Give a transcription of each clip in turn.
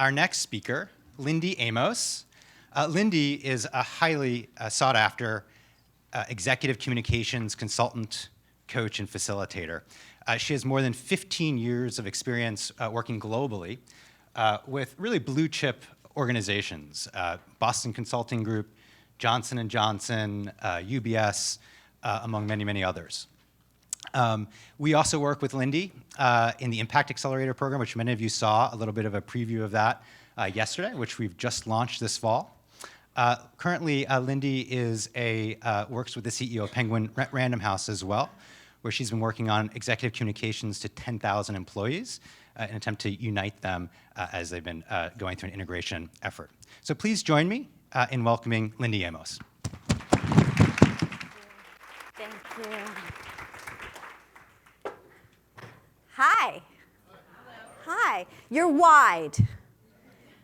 Our next speaker, Lindy Amos. Lindy is a highly sought-after executive communications consultant, coach, and facilitator. She has more than 15 years of experience working globally with really blue-chip organizations, Boston Consulting Group, Johnson & Johnson, UBS, among many, many others. We also work with Lindy in the Impact Accelerator program, which many of you saw a little bit of a preview of that yesterday, which we've just launched this fall. Currently, Lindy works with the CEO of Penguin Random House as well, where she's been working on executive communications to 10,000 employees in an attempt to unite them as they've been going through an integration effort. So please join me in welcoming Lindy Amos. Thank you. Hi. Hi. You're wide.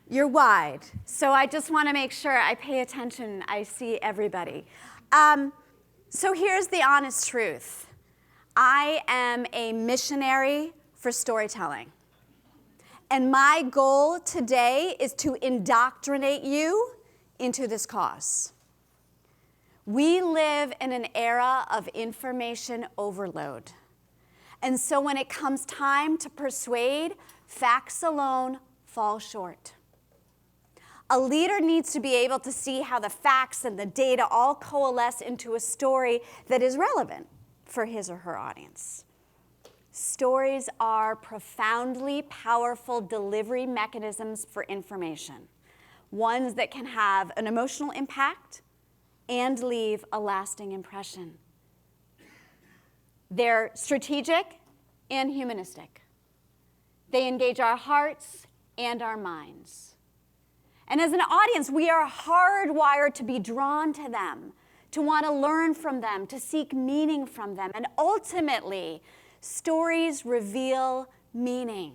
You're wide. So I just want to make sure I pay attention. I see everybody. So here's the honest truth. I am a missionary for storytelling. And my goal today is to indoctrinate you into this cause. We live in an era of information overload. And so when it comes time to persuade, facts alone fall short. A leader needs to be able to see how the facts and the data all coalesce into a story that is relevant for his or her audience. Stories are profoundly powerful delivery mechanisms for information, ones that can have an emotional impact and leave a lasting impression. They're strategic and humanistic. They engage our hearts and our minds. And as an audience, we are hardwired to be drawn to them, to want to learn from them, to seek meaning from them. And ultimately, stories reveal meaning.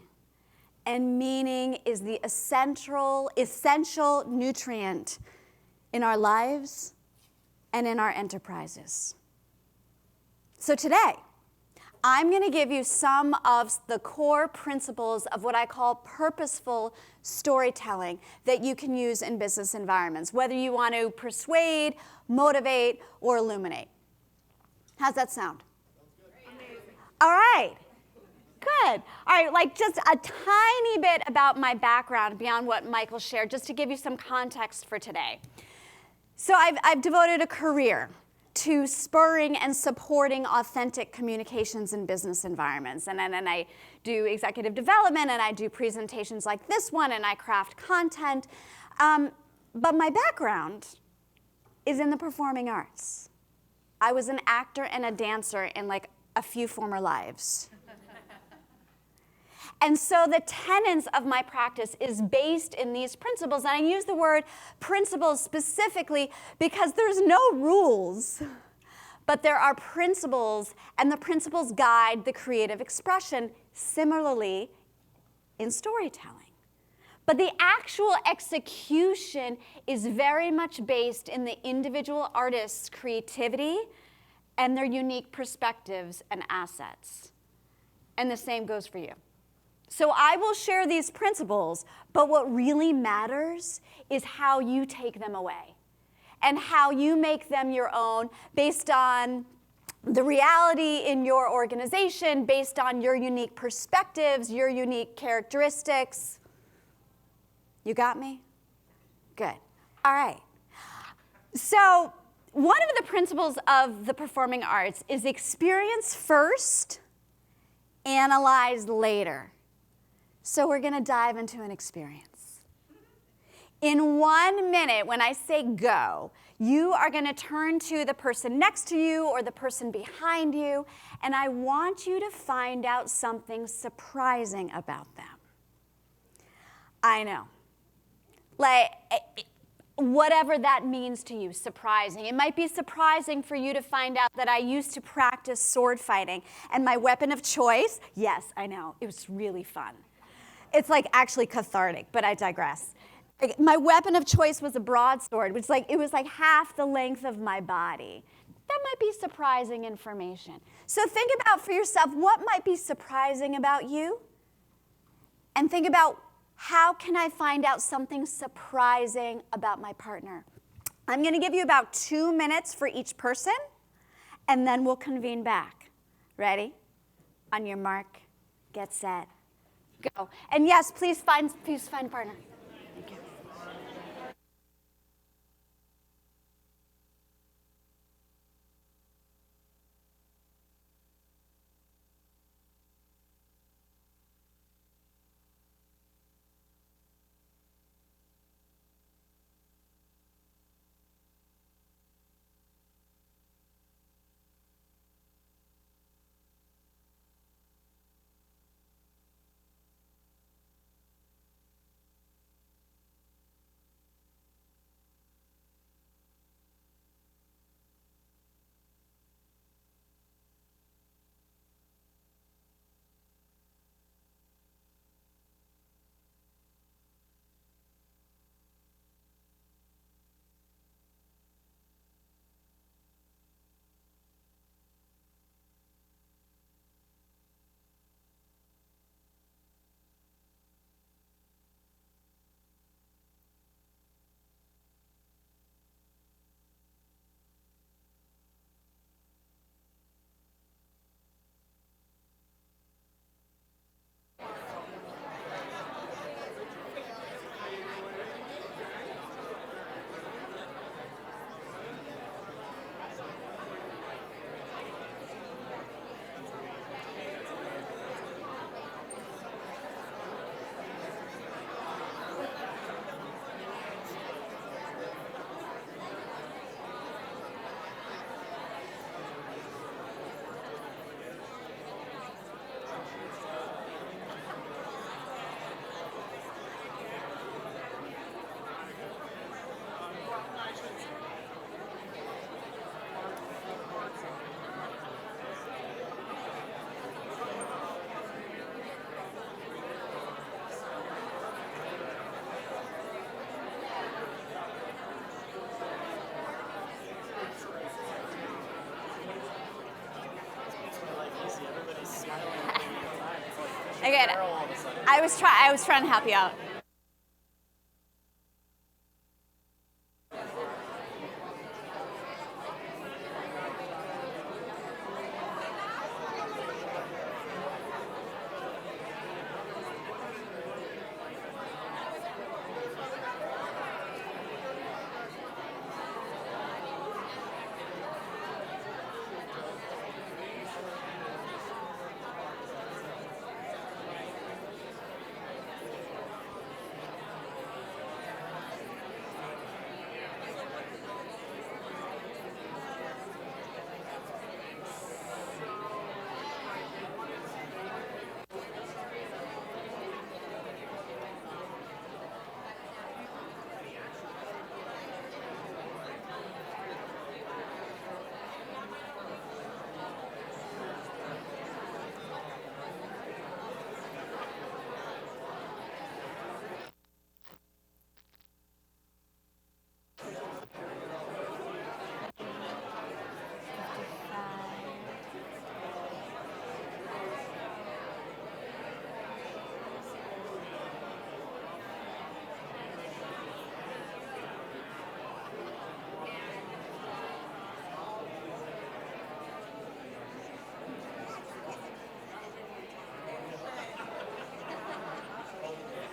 And meaning is the essential nutrient in our lives and in our enterprises. So today, I'm going to give you some of the core principles of what I call purposeful storytelling that you can use in business environments, whether you want to persuade, motivate, or illuminate. How's that sound? All right. Good. All right, like just a tiny bit about my background beyond what Michael shared, just to give you some context for today. So I've devoted a career to spurring and supporting authentic communications in business environments. And I do executive development, and I do presentations like this one, and I craft content. But my background is in the performing arts. I was an actor and a dancer in like a few former lives. And so the tenets of my practice is based in these principles. And I use the word principles specifically because there's no rules, but there are principles, and the principles guide the creative expression, similarly in storytelling. But the actual execution is very much based in the individual artist's creativity and their unique perspectives and assets. And the same goes for you. So I will share these principles, but what really matters is how you take them away and how you make them your own based on the reality in your organization, based on your unique perspectives, your unique characteristics. You got me? Good. All right. So one of the principles of the performing arts is experience first, analyze later. So we're going to dive into an experience. In 1 minute, when I say go, you are going to turn to the person next to you or the person behind you, and I want you to find out something surprising about them. I know. Like, whatever that means to you, surprising. It might be surprising for you to find out that I used to practice sword fighting, and my weapon of choice, yes, I know, it was really fun. It's like actually cathartic, but I digress. My weapon of choice was a broadsword, which it was like half the length of my body. That might be surprising information. So think about for yourself what might be surprising about you, and think about How can I find out something surprising about my partner? I'm going to give you about 2 minutes for each person, and then we'll convene back. Ready? On your mark, get set, go. And yes, please find a partner. Thank you. Again, I was trying to help you out.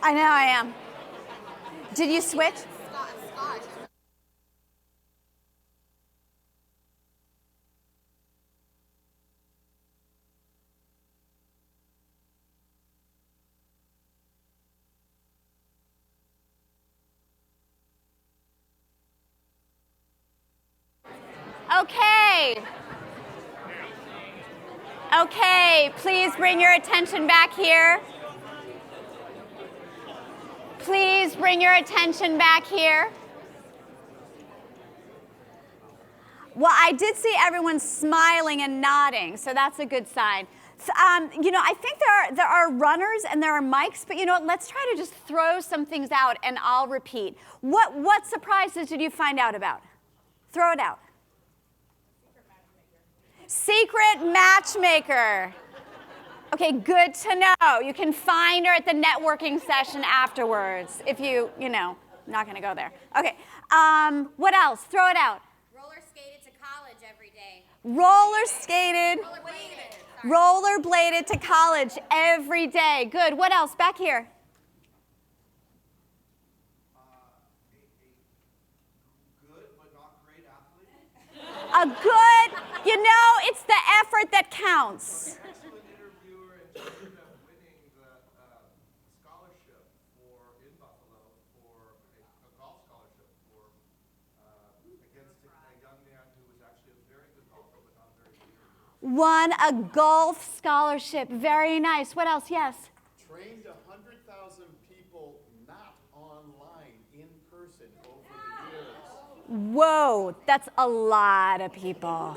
I know I am. Did you switch? Okay. Okay, please bring your attention back here. Please bring your attention back here. Well, I did see everyone smiling and nodding, so that's a good sign. I think there are runners and there are mics, but you know what? Let's try to just throw some things out, and I'll repeat. What surprises did you find out about? Throw it out. Secret matchmaker. Okay, good to know. You can find her at the networking session afterwards if not going to go there. Okay, what else? Throw it out. Roller skated to college every day. Rollerbladed to college every day. Good. What else? Back here. Good but not great athlete. A good, it's the effort that counts. Excellent interviewer and she ended up winning the scholarship in Buffalo for a golf scholarship against a young man who was actually a very good golfer but not very good. Won a golf scholarship. Very nice. What else? Yes. Trained 100,000 people not online, in person over the years. Whoa, that's a lot of people.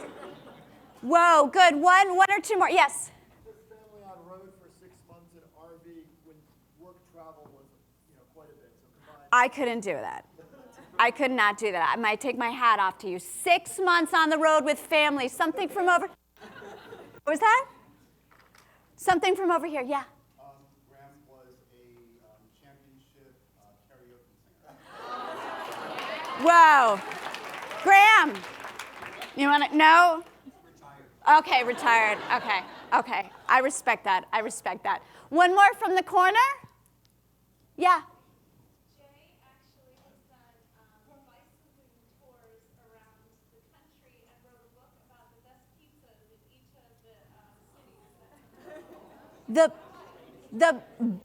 Whoa, good. One or two more. Yes. This family on road for 6 months in RV when work travel was, quite a bit. So combined. I couldn't do that. I could not do that. I might take my hat off to you. 6 months on the road with family. Something from over. What was that? Something from over here. Yeah. Graham was a championship karaoke singer. Whoa. Graham. You want to? No? Retired. Okay, retired. Okay. I respect that. One more from the corner? Yeah. Jay actually has done bicycling tours around the country and wrote a book about the best pizzas in each of the cities. The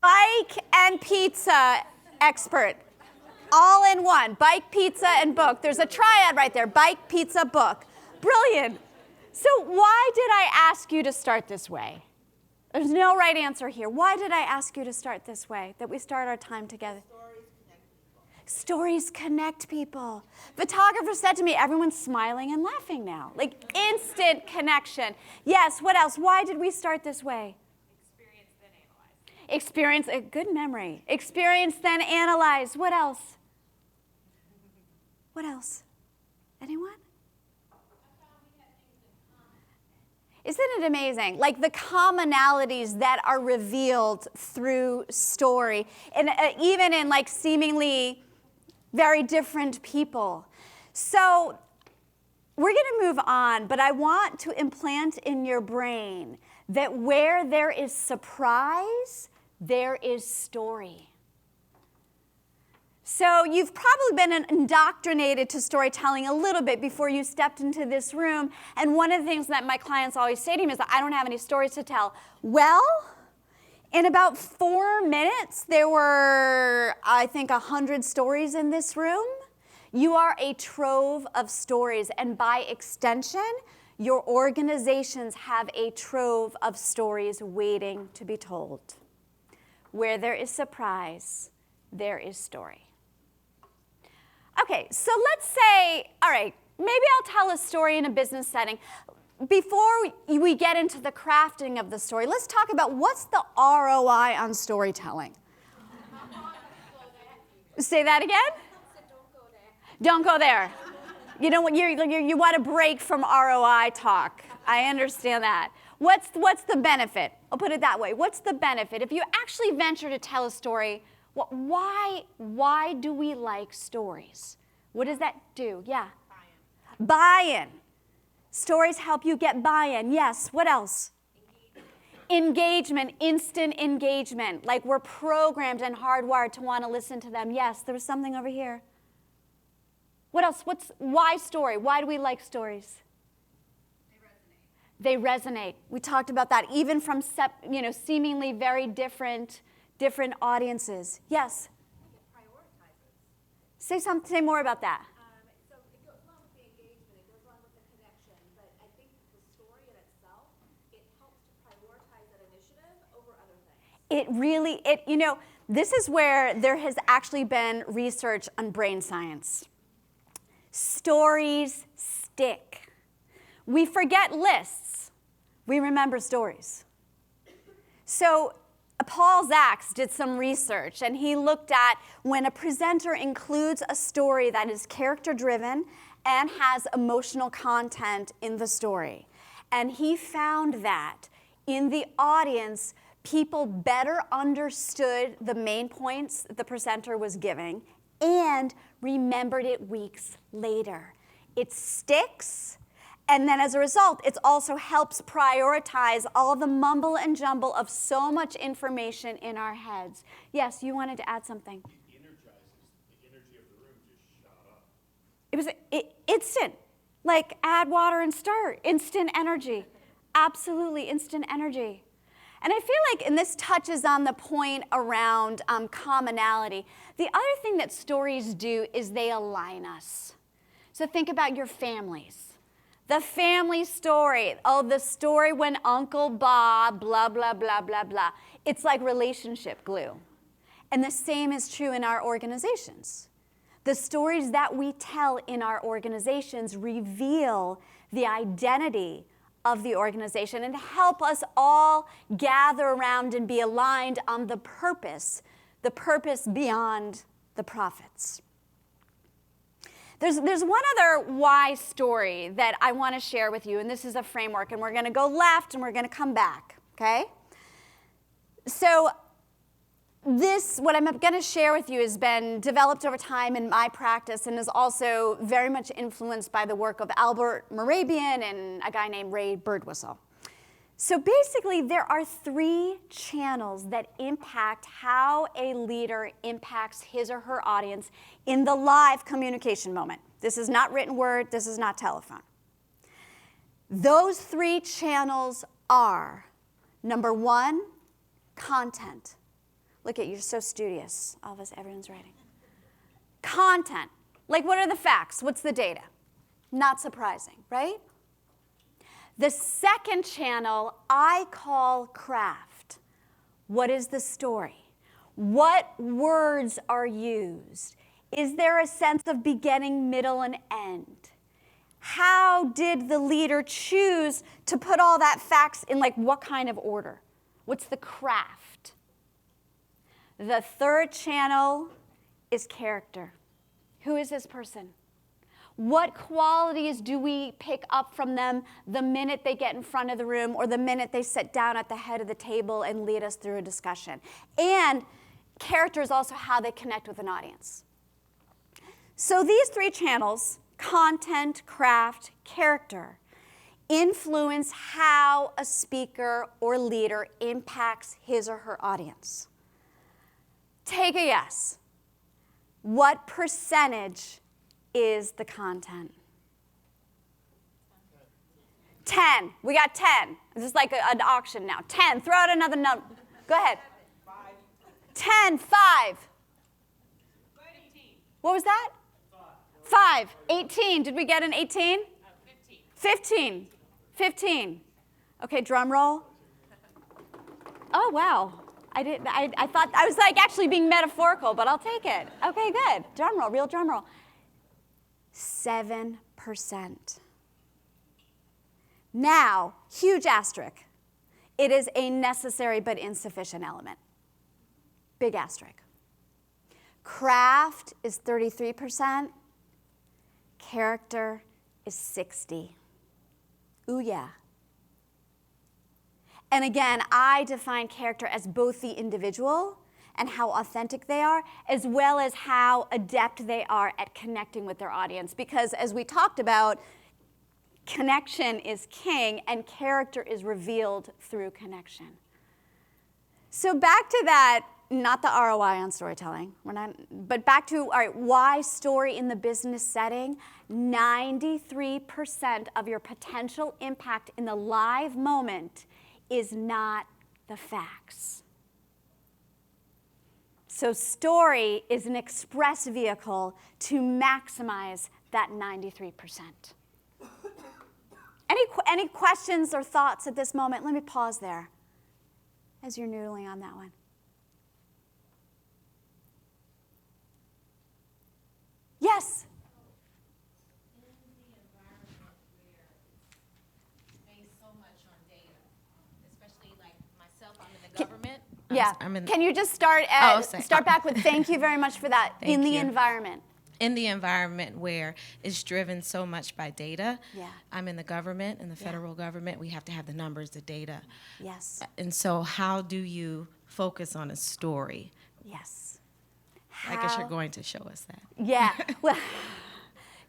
bike and pizza expert. All in one. Bike, pizza, and book. There's a triad right there. Bike, pizza, book. Brilliant. So why did I ask you to start this way? There's no right answer here. Why did I ask you to start this way, that we start our time together? Stories connect people. Photographer said to me, everyone's smiling and laughing now. Like instant connection. Yes, what else? Why did we start this way? Experience, then analyze. Experience, a good memory. Experience, then analyze. What else? What else? Anyone? Isn't it amazing? Like the commonalities that are revealed through story, and even in like seemingly very different people. So we're going to move on, but I want to implant in your brain that where there is surprise, there is story. So you've probably been indoctrinated to storytelling a little bit before you stepped into this room. And one of the things that my clients always say to me is that I don't have any stories to tell. Well, in about 4 minutes, there were, I think, 100 stories in this room. You are a trove of stories. And by extension, your organizations have a trove of stories waiting to be told. Where there is surprise, there is story. Okay, so let's say, all right, maybe I'll tell a story in a business setting. Before we get into the crafting of the story, let's talk about what's the ROI on storytelling. Say that again? Don't go there. You know what? You want to break from ROI talk. I understand that. What's the benefit? I'll put it that way. What's the benefit? If you actually venture to tell a story, why do we like stories? What does that do? Yeah. Buy-in. Stories help you get buy-in. Yes. What else? Engagement, instant engagement. Like we're programmed and hardwired to want to listen to them. Yes. There was something over here. What else? Why story? Why do we like stories? They resonate. We talked about that, even from seemingly very different audiences. Yes? It prioritizes. Say more about that. So it goes along with the engagement, it goes along with the connection, but I think the story in itself, it helps to prioritize that initiative over other things. This is where there has actually been research on brain science. Stories stick. We forget lists. We remember stories. So Paul Zaks did some research, and he looked at when a presenter includes a story that is character-driven and has emotional content in the story. And he found that in the audience, people better understood the main points the presenter was giving and remembered it weeks later. It sticks, and then as a result, it also helps prioritize all the mumble and jumble of so much information in our heads. Yes, you wanted to add something. It energizes. The energy of the room just shot up. It was instant, like add water and start, instant energy. Absolutely instant energy. And I feel like, and this touches on the point around commonality, the other thing that stories do is they align us. So think about your families. The family story, oh, the story when Uncle Bob, blah, blah, blah, blah, blah. It's like relationship glue. And the same is true in our organizations. The stories that we tell in our organizations reveal the identity of the organization and help us all gather around and be aligned on the purpose beyond the profits. There's one other why story that I want to share with you, and this is a framework, and we're going to go left and we're going to come back, okay? So this, what I'm going to share with you, has been developed over time in my practice and is also very much influenced by the work of Albert Morabian and a guy named Ray Birdwhistle. So basically, there are 3 channels that impact how a leader impacts his or her audience in the live communication moment. This is not written word, this is not telephone. Those 3 channels are, number 1, content. Look at you, you're so studious. All of us, everyone's writing. Content. Like, what are the facts? What's the data? Not surprising, right? The second channel I call craft. What is the story? What words are used? Is there a sense of beginning, middle, and end? How did the leader choose to put all that facts in, like, what kind of order? What's the craft? The third channel is character. Who is this person? What qualities do we pick up from them the minute they get in front of the room or the minute they sit down at the head of the table and lead us through a discussion? And character is also how they connect with an audience. So these 3 channels, content, craft, character, influence how a speaker or leader impacts his or her audience. Take a guess. What percentage is the content? 10. We got 10. This is like an auction now. 10. Throw out another number. Go ahead. 10. 5. 15. What was that? 5. 18. Did we get an 18? 15. 15. Okay, drum roll. Oh, wow. I thought, I was like actually being metaphorical, but I'll take it. Okay, good. Drum roll, real drum roll. 7%. Now, huge asterisk. It is a necessary but insufficient element. Big asterisk. Craft is 33%. Character is 60%. Ooh, yeah. And again, I define character as both the individual and how authentic they are, as well as how adept they are at connecting with their audience. Because as we talked about, connection is king and character is revealed through connection. So back to that, not the ROI on storytelling, but back to, all right, why story in the business setting? 93% of your potential impact in the live moment is not the facts. So story is an express vehicle to maximize that 93%. Any questions or thoughts at this moment? Let me pause there as you're noodling on that one. Yes? Government. Yeah. Can you just start back with thank you very much for that in the environment? in the environment where it's driven so much by data. Yeah. I'm in the government, in the federal government, we have to have the numbers, the data. Yes. And so how do you focus on a story? Yes. I guess you're How- going to show us that. Yeah. Well,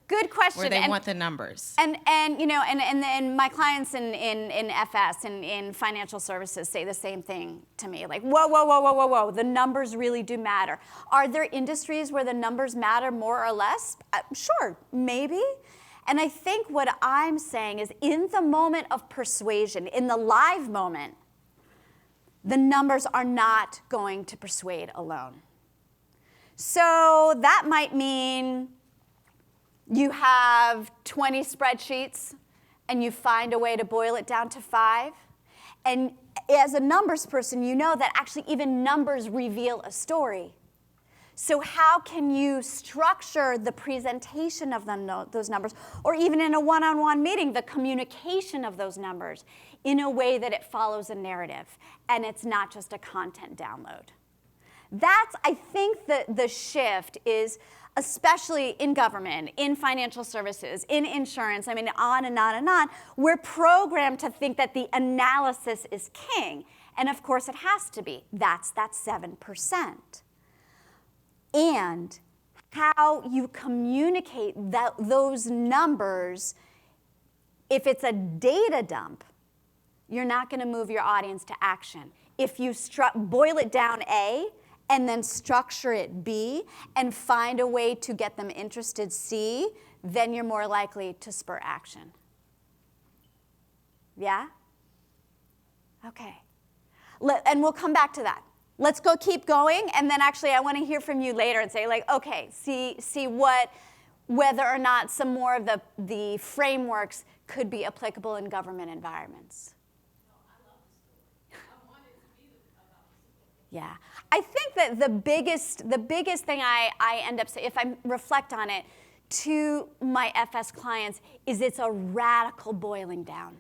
good question. Where they And- want the numbers. And you know, and my clients in FS and in financial services say the same thing to me. Like, whoa, the numbers really do matter. Are there industries where the numbers matter more or less? Sure, maybe. And I think what I'm saying is in the moment of persuasion, in the live moment, the numbers are not going to persuade alone. So that might mean you have 20 spreadsheets and you find a way to boil it down to 5. And as a numbers person, you know that actually even numbers reveal a story. So how can you structure the presentation of those numbers, or even in a one-on-one meeting, the communication of those numbers in a way that it follows a narrative and it's not just a content download? That's, I think, the shift is, especially in government, in financial services, in insurance, I mean, on and on and on, we're programmed to think that the analysis is king. And of course, it has to be. That's that 7%. And how you communicate those numbers, if it's a data dump, you're not going to move your audience to action. If you boil it down A, and then structure it B, and find a way to get them interested C, then you're more likely to spur action. Yeah? Okay. And we'll come back to that. Let's go keep going, and then actually I want to hear from you later and say, like, okay, see whether or not some more of the frameworks could be applicable in government environments. Yeah, I think that the biggest thing I end up saying, if I reflect on it, to my FS clients is it's a radical boiling down.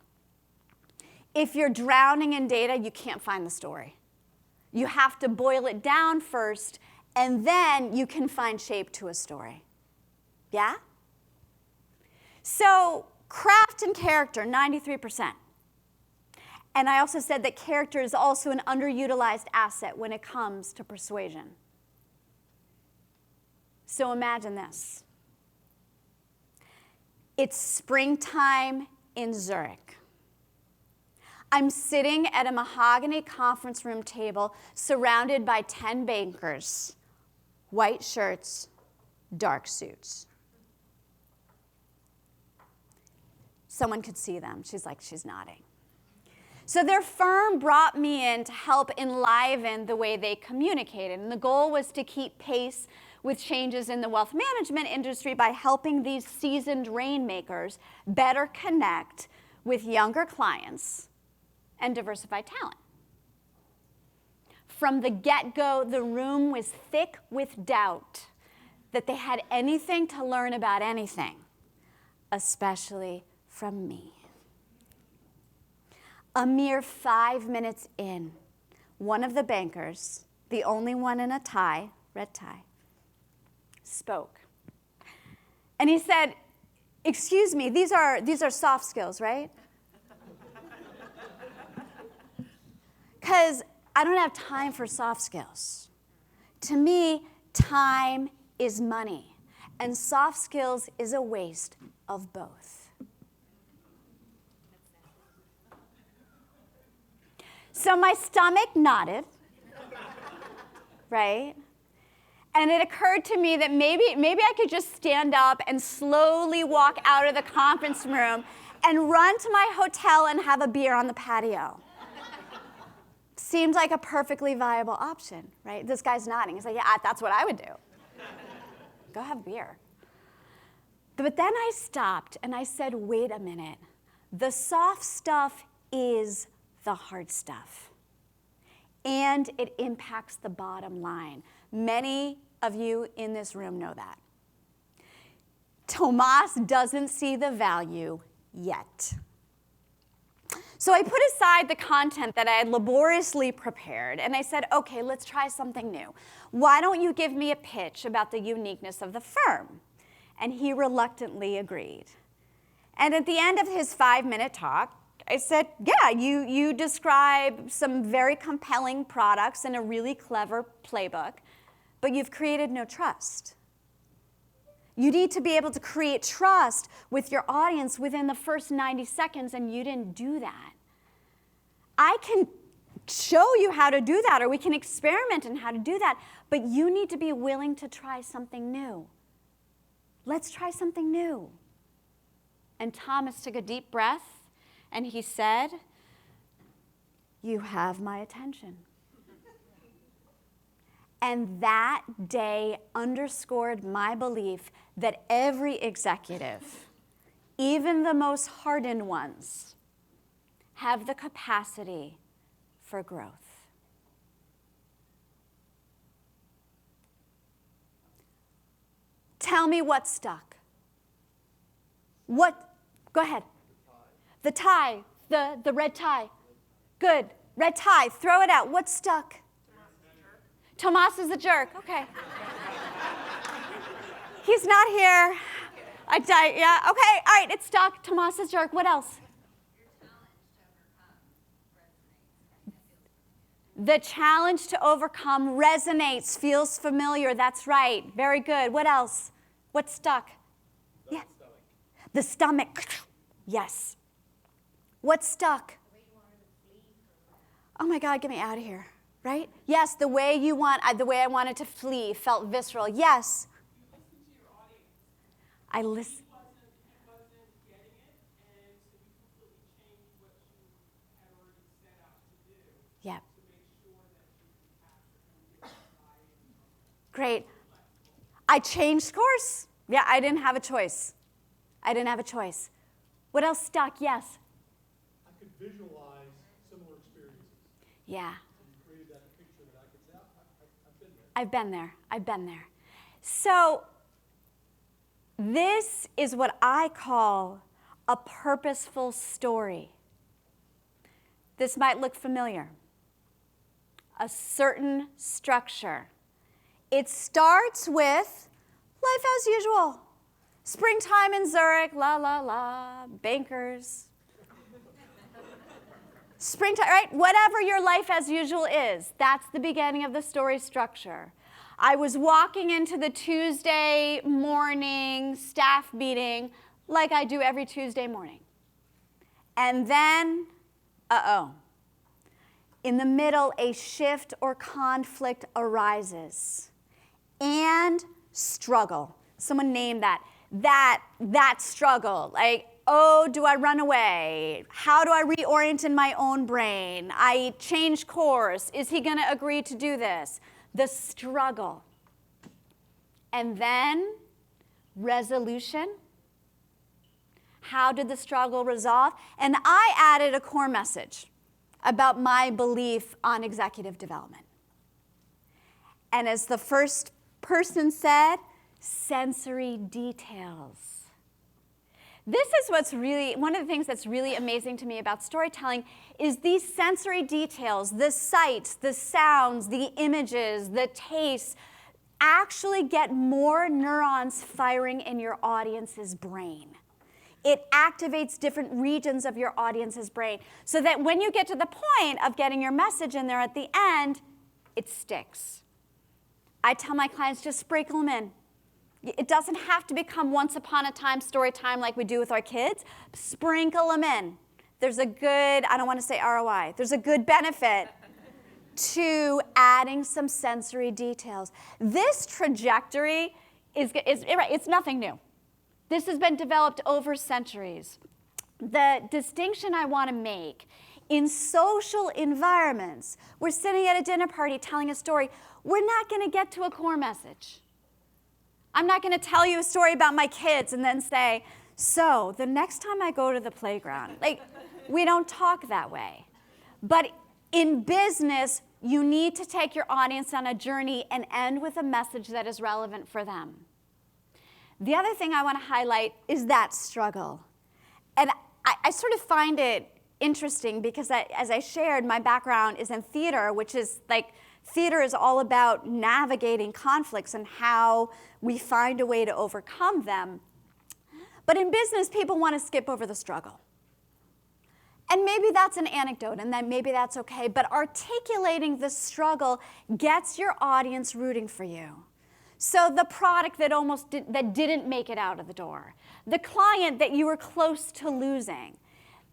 If you're drowning in data, you can't find the story. You have to boil it down first, and then you can find shape to a story. Yeah? So craft and character, 93%. And I also said that character is also an underutilized asset when it comes to persuasion. So imagine this. It's springtime in Zurich. I'm sitting at a mahogany conference room table surrounded by 10 bankers, white shirts, dark suits. Someone could see them. She's nodding. So their firm brought me in to help enliven the way they communicated. And the goal was to keep pace with changes in the wealth management industry by helping these seasoned rainmakers better connect with younger clients and diversify talent. From the get-go, the room was thick with doubt that they had anything to learn about anything, especially from me. A mere 5 minutes in, one of the bankers, the only one in a tie, red tie, spoke. And he said, "Excuse me, these are soft skills, right? Because I don't have time for soft skills. To me, time is money, and soft skills is a waste of both." So my stomach nodded, right? And it occurred to me that maybe I could just stand up and slowly walk out of the conference room and run to my hotel and have a beer on the patio. Seemed like a perfectly viable option, right? This guy's nodding. He's like, yeah, that's what I would do. Go have beer. But then I stopped and I said, wait a minute. The soft stuff is the hard stuff. And it impacts the bottom line. Many of you in this room know that. Tomas doesn't see the value yet. So I put aside the content that I had laboriously prepared, and I said, okay, let's try something new. Why don't you give me a pitch about the uniqueness of the firm? And he reluctantly agreed. And at the end of his 5-minute talk, I said, yeah, you describe some very compelling products in a really clever playbook, but you've created no trust. You need to be able to create trust with your audience within the first 90 seconds, and you didn't do that. I can show you how to do that, or we can experiment in how to do that, but you need to be willing to try something new. Let's try something new. And Thomas took a deep breath, and he said, you have my attention. And that day underscored my belief that every executive, even the most hardened ones, have the capacity for growth. Tell me what stuck. What? Go ahead. The tie. The red tie. Good. Red tie. Throw it out. What stuck? Tomas is a jerk. Okay. He's not here. Yeah. Okay. All right. It's stuck. Tomas is a jerk. What else? The challenge to overcome resonates, feels familiar. That's right. Very good. What else? What's stuck? Yeah. The stomach. Yes. What's stuck? Oh my God, get me out of here. Right? Yes, the way I wanted to flee felt visceral. Yes. I listen. Yeah. Great. I changed course. Yeah, I didn't have a choice. What else stuck? Yes. I could visualize similar experiences. Yeah. And you created that picture that I could say, I've been there. I've been there. So this is what I call a purposeful story. This might look familiar. A certain structure. It starts with life as usual. Springtime in Zurich, la, la, la, bankers. Springtime, right? Whatever your life as usual is, that's the beginning of the story structure. I was walking into the Tuesday morning staff meeting like I do every Tuesday morning. And then, in the middle, a shift or conflict arises. And struggle. Someone named that. That struggle. Like, oh, do I run away? How do I reorient in my own brain? I change course. Is he going to agree to do this? The struggle. And then resolution. How did the struggle resolve? And I added a core message about my belief on executive development. And as the first person said, sensory details. This is what's really, one of the things that's really amazing to me about storytelling is these sensory details, the sights, the sounds, the images, the tastes, actually get more neurons firing in your audience's brain. It activates different regions of your audience's brain so that when you get to the point of getting your message in there at the end, it sticks. I tell my clients, just sprinkle them in. It doesn't have to become once upon a time story time like we do with our kids. Sprinkle them in. There's a good, I don't want to say ROI, there's a good benefit to adding some sensory details. This trajectory it's nothing new. This has been developed over centuries. The distinction I want to make in social environments, we're sitting at a dinner party telling a story, we're not going to get to a core message. I'm not going to tell you a story about my kids and then say, so the next time I go to the playground, like, we don't talk that way. But in business, you need to take your audience on a journey and end with a message that is relevant for them. The other thing I want to highlight is that struggle. And I sort of find it interesting because as I shared, my background is in theater, which is like, theater is all about navigating conflicts and how we find a way to overcome them. But in business, people want to skip over the struggle. And maybe that's an anecdote, and then maybe that's okay, but articulating the struggle gets your audience rooting for you. So the product that didn't make it out of the door, the client that you were close to losing,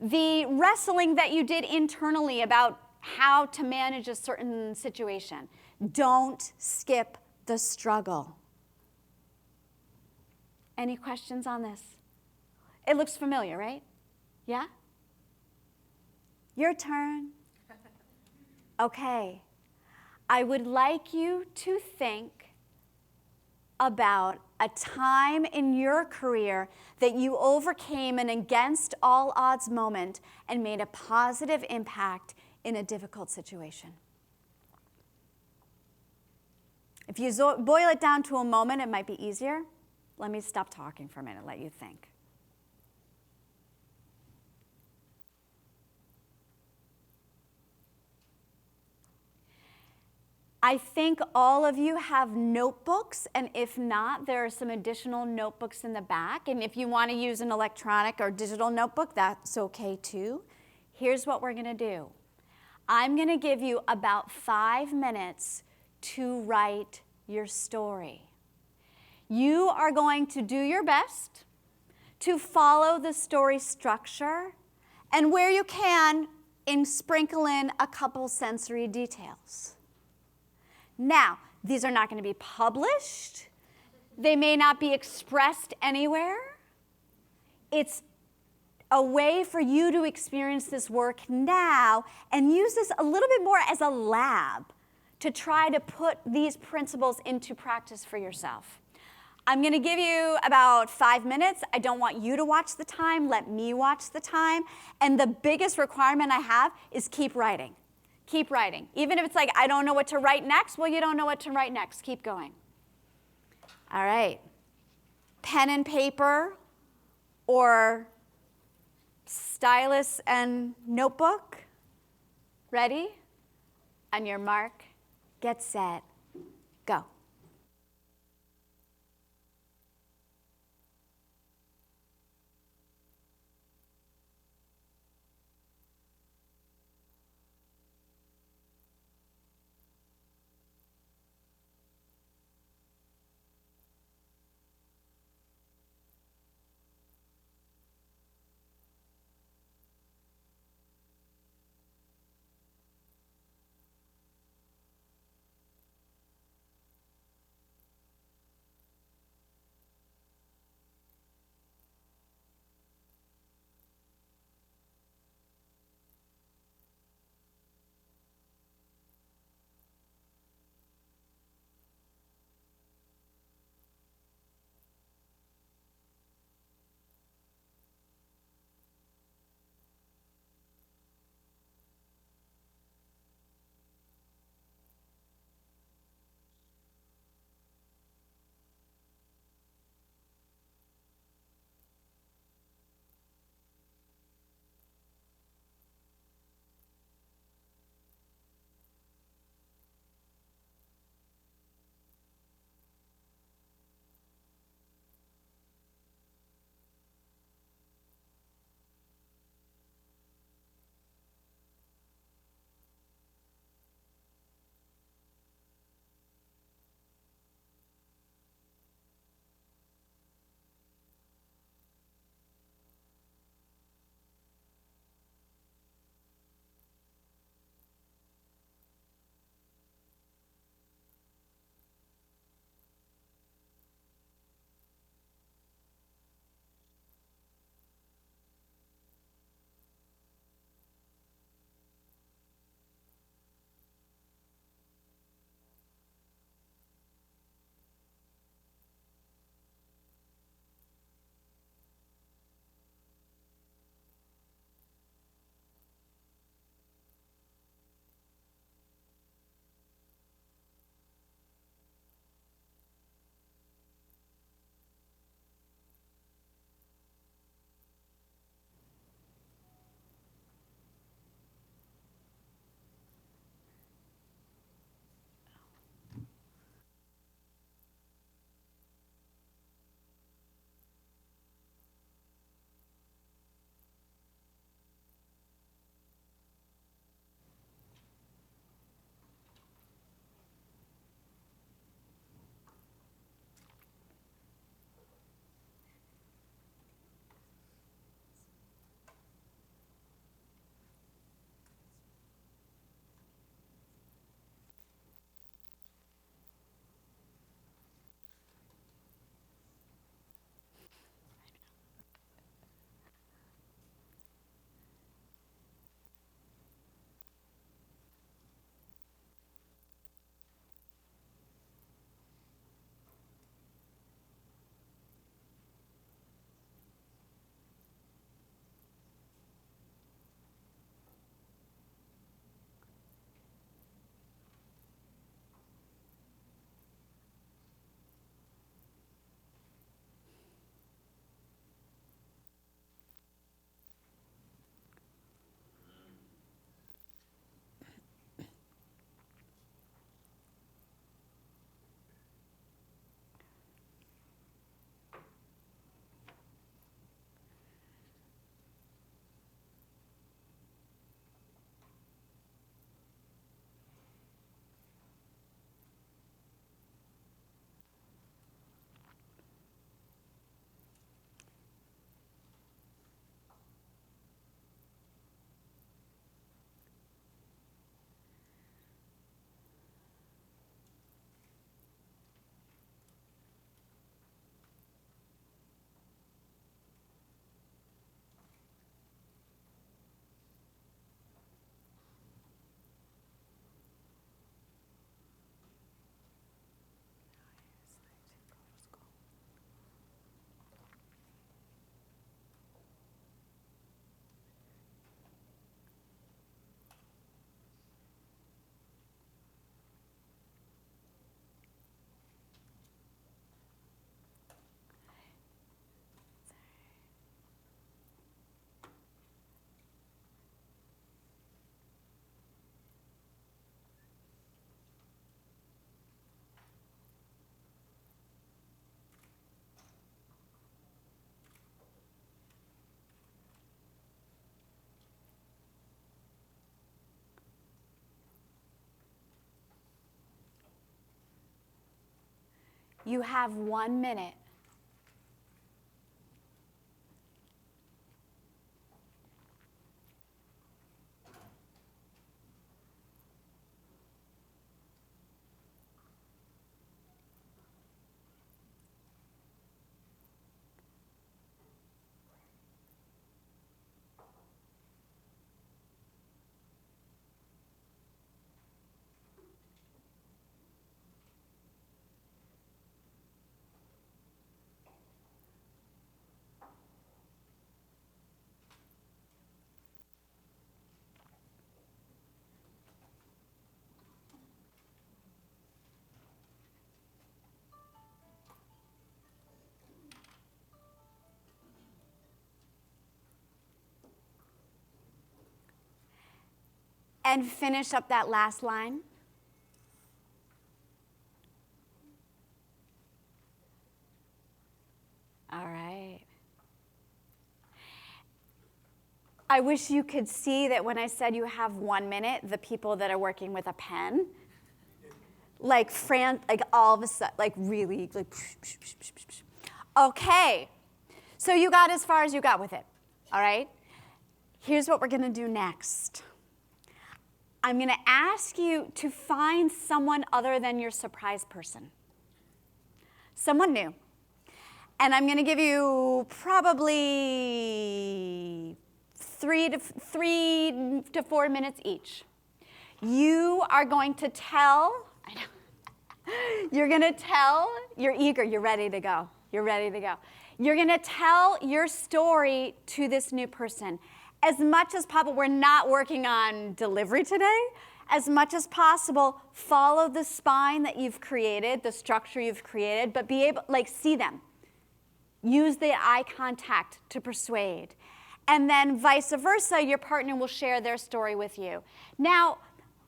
the wrestling that you did internally about how to manage a certain situation. Don't skip the struggle. Any questions on this? It looks familiar, right? Yeah? Your turn. Okay. I would like you to think about a time in your career that you overcame an against all odds moment and made a positive impact in a difficult situation. If you boil it down to a moment, it might be easier. Let me stop talking for a minute, let you think. I think all of you have notebooks, and if not, there are some additional notebooks in the back. And if you want to use an electronic or digital notebook, that's okay too. Here's what we're going to do. I'm going to give you about 5 minutes to write your story. You are going to do your best to follow the story structure, and where you can, sprinkle in a couple sensory details. Now, these are not going to be published. They may not be expressed anywhere. It's a way for you to experience this work now and use this a little bit more as a lab to try to put these principles into practice for yourself. I'm going to give you about 5 minutes. I don't want you to watch the time. Let me watch the time. And the biggest requirement I have is keep writing. Keep writing. Even if it's like, I don't know what to write next, well, you don't know what to write next. Keep going. All right. Pen and paper or stylus and notebook. Ready? On your mark, get set, go. You have 1 minute. And finish up that last line. All right. I wish you could see that when I said you have 1 minute, the people that are working with a pen, like all of a sudden, like really, like, okay. So you got as far as you got with it, all right? Here's what we're gonna do next. I'm gonna ask you to find someone other than your surprise person. Someone new. And I'm gonna give you probably 3 to 4 minutes each. You are going to tell, you're gonna tell, you're eager, you're ready to go. You're ready to go. You're gonna tell your story to this new person. As much as possible, we're not working on delivery today. As much as possible, follow the spine that you've created, the structure you've created, but be able, like, see them. Use the eye contact to persuade. And then vice versa, your partner will share their story with you. Now,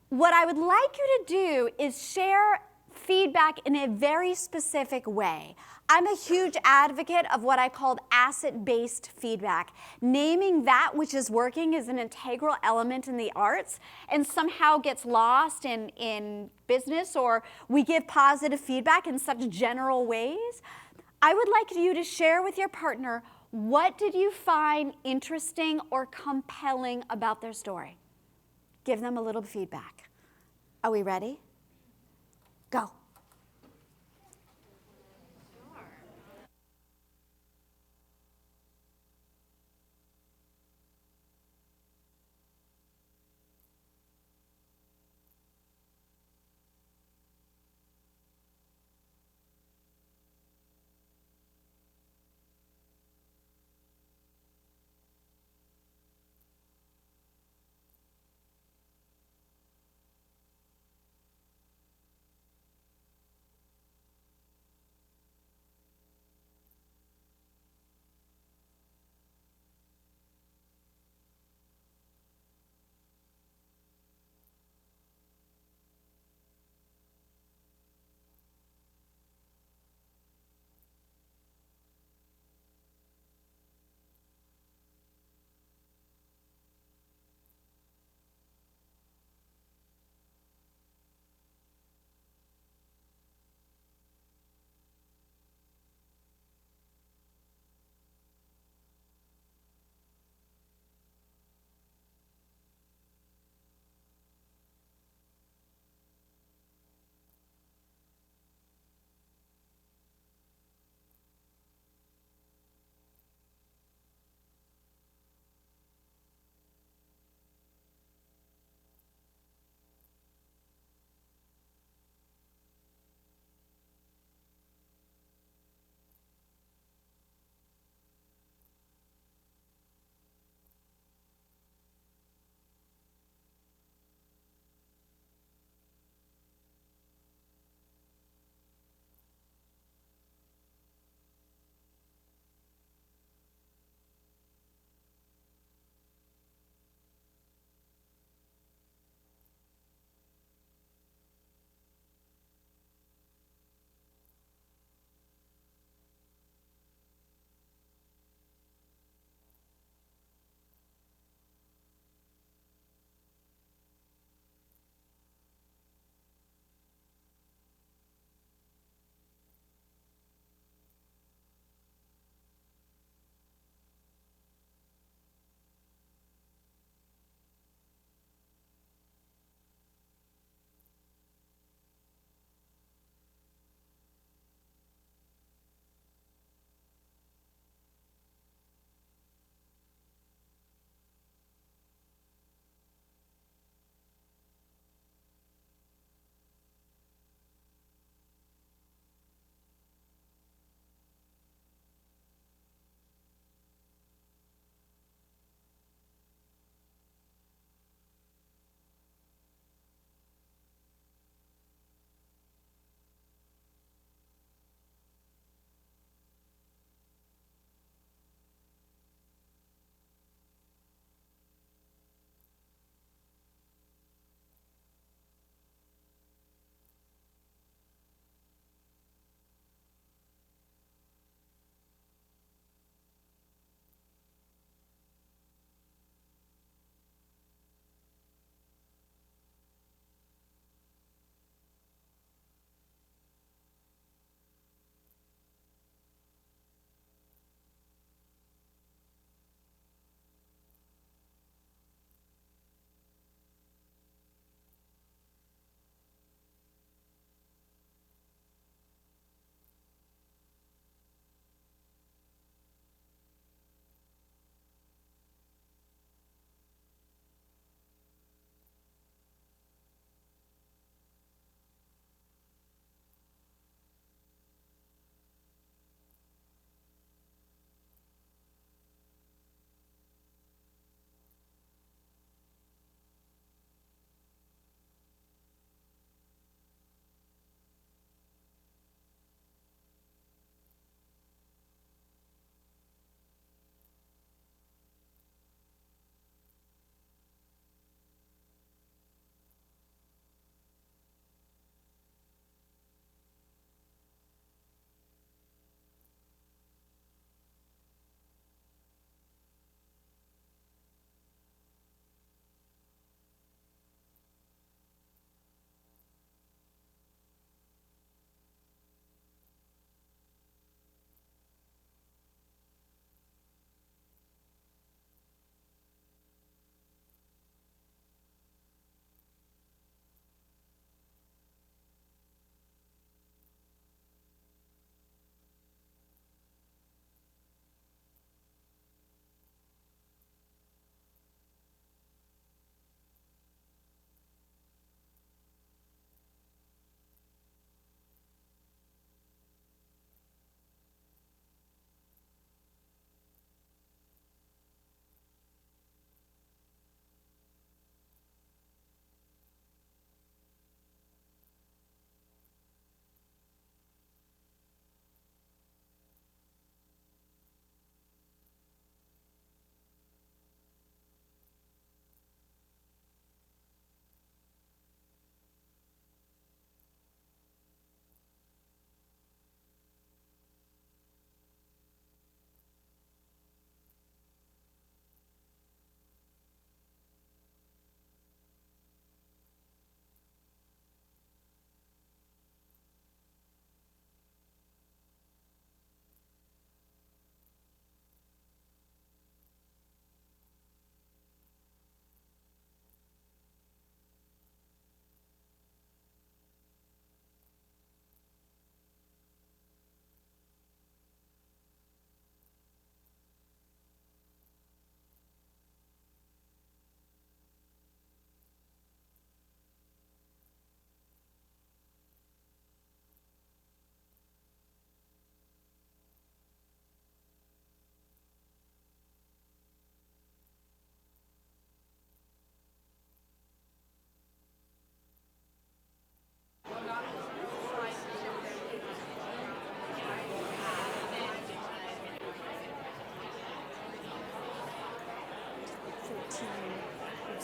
what I would like you to do is share feedback in a very specific way. I'm a huge advocate of what I call asset-based feedback. Naming that which is working is an integral element in the arts and somehow gets lost in business, or we give positive feedback in such general ways. I would like you to share with your partner, what did you find interesting or compelling about their story? Give them a little feedback. Are we ready? Go.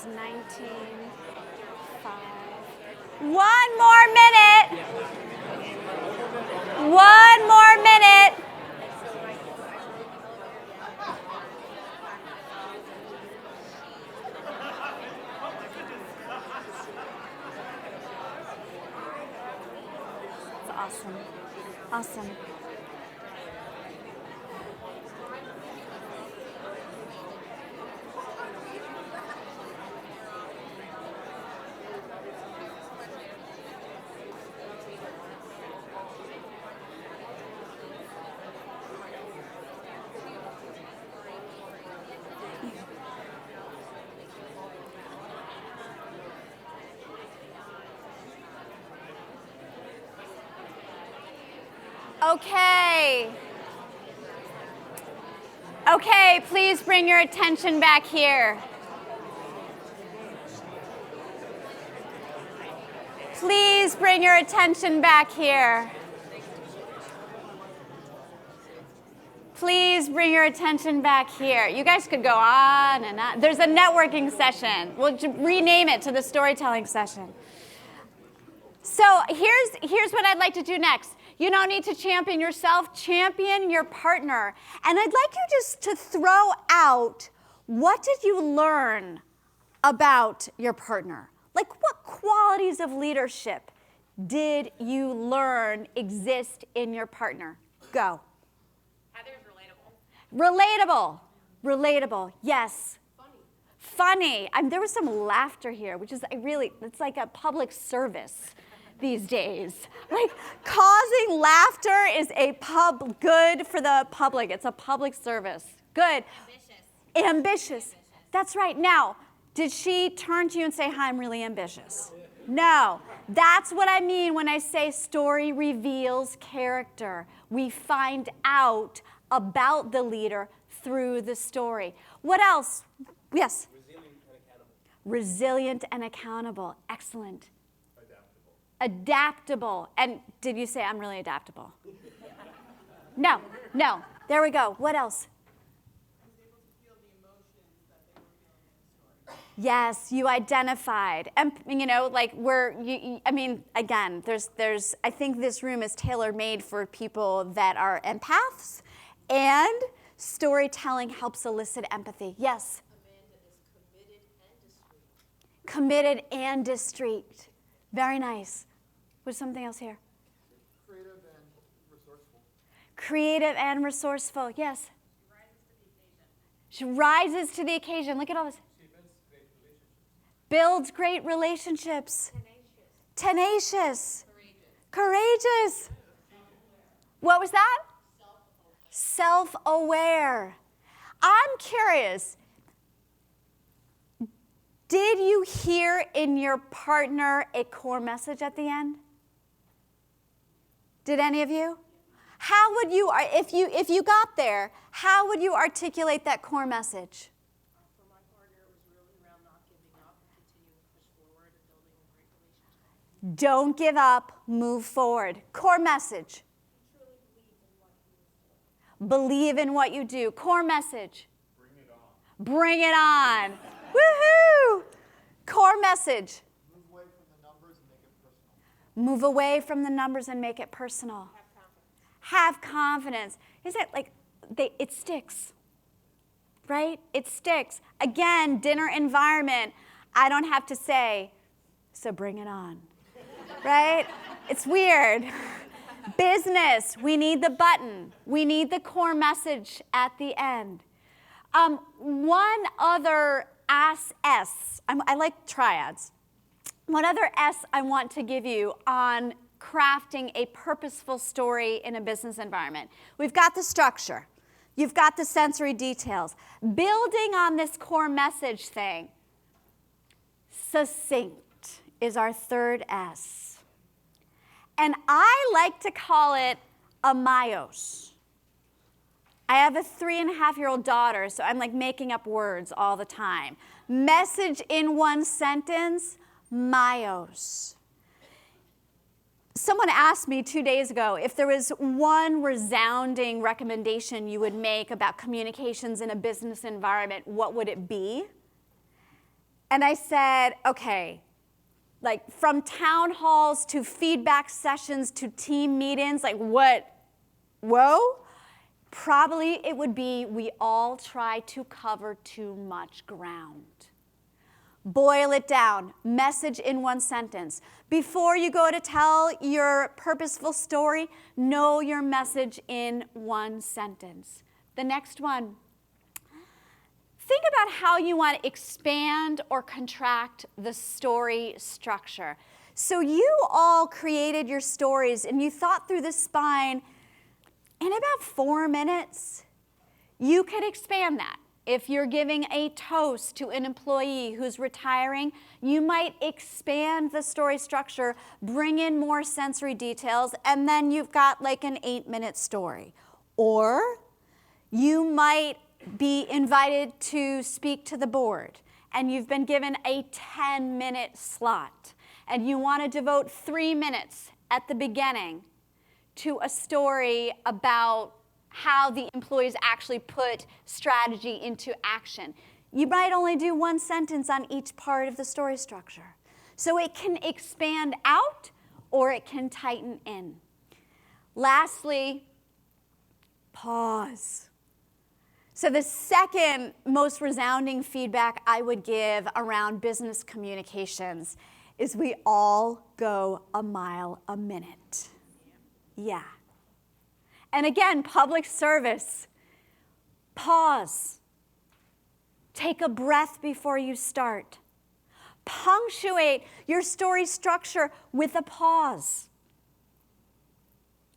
was 19, 5. 1 more minute. 1 more minute. That's awesome. Awesome. Okay. Okay, please bring your attention back here. Please bring your attention back here. Please bring your attention back here. You guys could go on and on. There's a networking session. We'll rename it to the storytelling session. So here's what I'd like to do next. You don't need to champion yourself, champion your partner. And I'd like you just to throw out, what did you learn about your partner? Like, what qualities of leadership did you learn exist in your partner? Go. Heather's relatable. Relatable. Relatable, yes. Funny. There was some laughter here, which is it's like a public service these days. Like, causing laughter is good for the public. It's a public service. Good. Ambitious. That's right. Now, did she turn to you and say, "Hi, I'm really ambitious"? No. That's what I mean when I say story reveals character. We find out about the leader through the story. What else? Yes? Resilient and accountable. Excellent. Adaptable. And did you say I'm really adaptable? No. There we go. What else? Yes, you identified. And again, I think this room is tailor-made for people that are empaths, and storytelling helps elicit empathy. Yes? Amanda is committed and discreet. Committed and discreet. Very nice. What's something else here? Creative and resourceful. Creative and resourceful. Yes? She rises to the occasion. Look at all this. Builds great relationships. Tenacious. Courageous. What was that? Self-aware. I'm curious. Did you hear in your partner a core message at the end? Did any of you? How would you, if you got there, how would you articulate that core message? For my partner, it was really around not giving up and continuing to push forward and building a great relationship. Don't give up, move forward. Core message. Believe in what you do. Core message. Bring it on. Bring it on. Woohoo! Core message. Move away from the numbers and make Move away from the numbers and make it personal. it personal. Have confidence. Is it like it sticks? Right? It sticks. Again, dinner environment. I don't have to say, so bring it on. Right? It's weird. Business, we need the button. We need the core message at the end. One other S. I like triads. One other S I want to give you on crafting a purposeful story in a business environment. We've got the structure. You've got the sensory details. Building on this core message thing, succinct is our third S. And I like to call it a myos. I have a 3.5-year-old daughter, so I'm like making up words all the time. Message in one sentence, myos. Someone asked me 2 days ago if there was one resounding recommendation you would make about communications in a business environment, what would it be? And I said, okay, like from town halls to feedback sessions to team meetings, like what? Whoa? Probably it would be we all try to cover too much ground. Boil it down. Message in one sentence. Before you go to tell your purposeful story, know your message in one sentence. The next one. Think about how you want to expand or contract the story structure. So you all created your stories and you thought through the spine in about 4 minutes. You could expand that. If you're giving a toast to an employee who's retiring, you might expand the story structure, bring in more sensory details, and then you've got like an 8-minute story. Or you might be invited to speak to the board, and you've been given a 10-minute slot, and you want to devote 3 minutes at the beginning to a story about how the employees actually put strategy into action. You might only do 1 sentence on each part of the story structure. So it can expand out or it can tighten in. Lastly, pause. So the second most resounding feedback I would give around business communications is we all go a mile a minute. Yeah. And again, public service, pause. Take a breath before you start. Punctuate your story structure with a pause.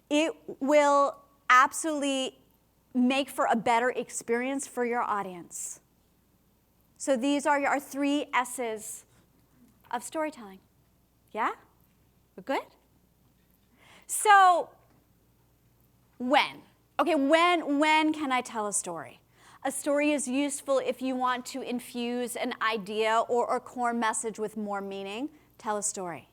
It will absolutely make for a better experience for your audience. So these are our 3 S's of storytelling. Yeah? We're good? So, when? Okay, when can I tell a story? A story is useful if you want to infuse an idea or a core message with more meaning. Tell a story.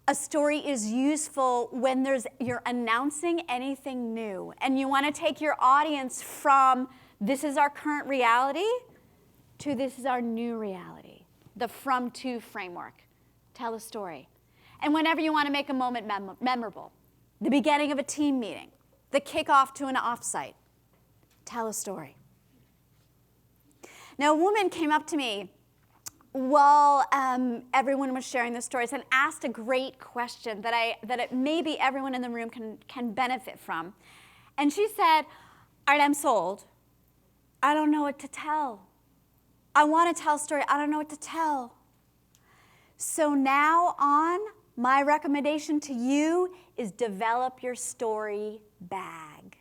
A story is useful when you're announcing anything new and you want to take your audience from this is our current reality to this is our new reality. The from to framework. Tell a story. And whenever you want to make a moment memorable, the beginning of a team meeting, the kickoff to an offsite, tell a story. Now, a woman came up to me while everyone was sharing their stories and asked a great question that maybe everyone in the room can benefit from. And she said, all right, I'm sold. I don't know what to tell. I want to tell a story. I don't know what to tell. So now on, my recommendation to you is develop your story bag.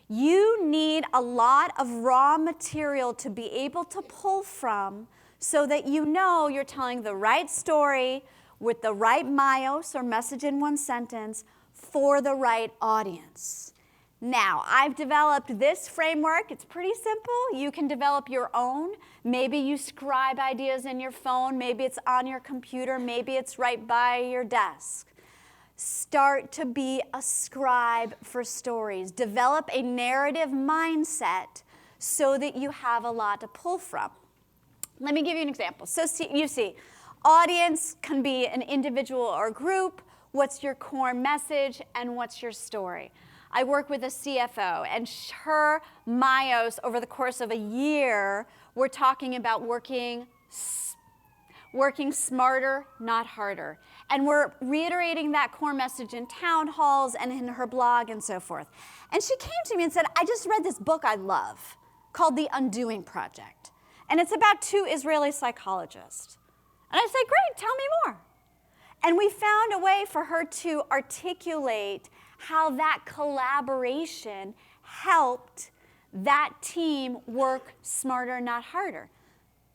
You need a lot of raw material to be able to pull from so that you know you're telling the right story with the right myos or message in one sentence for the right audience. Now, I've developed this framework. It's pretty simple. You can develop your own. Maybe you scribe ideas in your phone. Maybe it's on your computer. Maybe it's right by your desk. Start to be a scribe for stories. Develop a narrative mindset so that you have a lot to pull from. Let me give you an example. So you see, audience can be an individual or a group. What's your core message and what's your story? I work with a CFO, and her myos over the course of a year, we're talking about working smarter, not harder. And we're reiterating that core message in town halls and in her blog and so forth. And she came to me and said, I just read this book I love called The Undoing Project. And it's about 2 Israeli psychologists. And I said, great, tell me more. And we found a way for her to articulate how that collaboration helped that team work smarter, not harder.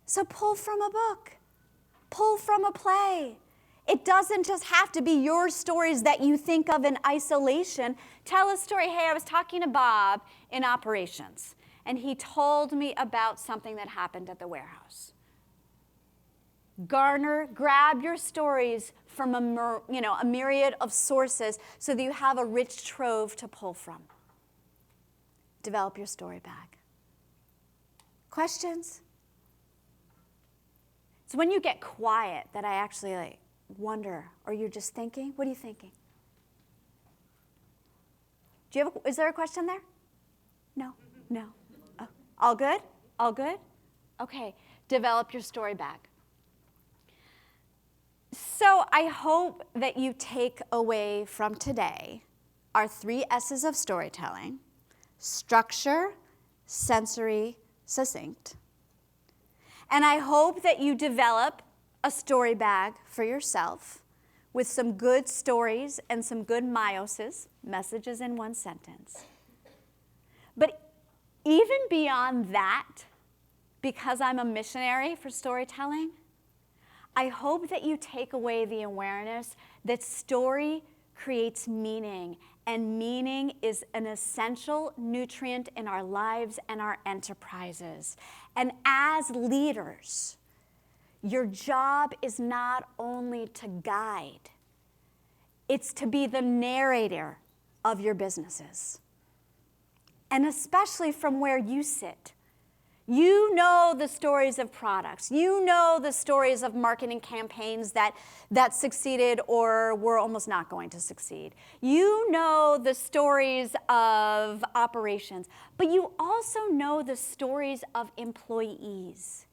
So pull from a book. Pull from a play. It doesn't just have to be your stories that you think of in isolation. Tell a story. Hey, I was talking to Bob in operations, and he told me about something that happened at the warehouse. Grab your stories from a myriad of sources so that you have a rich trove to pull from. Develop your story bag. Questions? It's when you get quiet that I actually like wonder, or you're just thinking. What are you thinking? Do you have is there a question there? No? No. Oh, all good? All good? Okay. Develop your story back. So I hope that you take away from today our 3 S's of storytelling: structure, sensory, succinct. And I hope that you develop a story bag for yourself with some good stories and some good maioses, messages in one sentence. But even beyond that, because I'm a missionary for storytelling, I hope that you take away the awareness that story creates meaning, and meaning is an essential nutrient in our lives and our enterprises. And as leaders, your job is not only to guide, it's to be the narrator of your businesses. And especially from where you sit. You know the stories of products. You know the stories of marketing campaigns that succeeded or were almost not going to succeed. You know the stories of operations, but you also know the stories of employees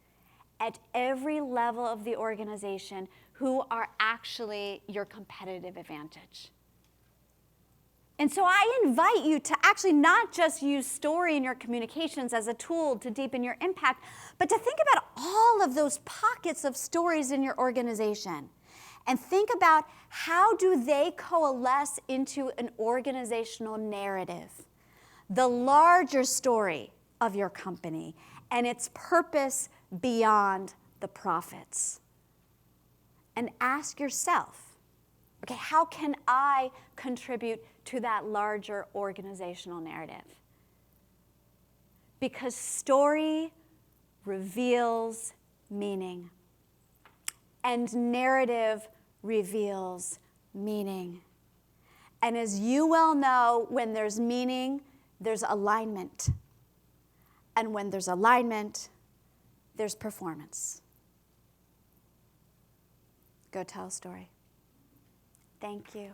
at every level of the organization who are actually your competitive advantage. And so I invite you to actually not just use story in your communications as a tool to deepen your impact, but to think about all of those pockets of stories in your organization and think about how do they coalesce into an organizational narrative, the larger story of your company and its purpose beyond the profits. And ask yourself, okay, how can I contribute to that larger organizational narrative? Because story reveals meaning, and narrative reveals meaning. And as you well know, when there's meaning, there's alignment. And when there's alignment, there's performance. Go tell a story. Thank you.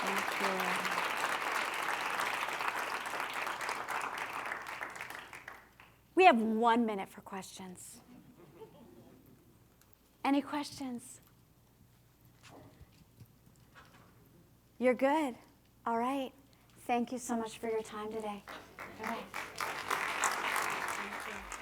Thank you. We have 1 minute for questions. Any questions? You're good. All right. Thank you so much for your time today. All right. Thank you.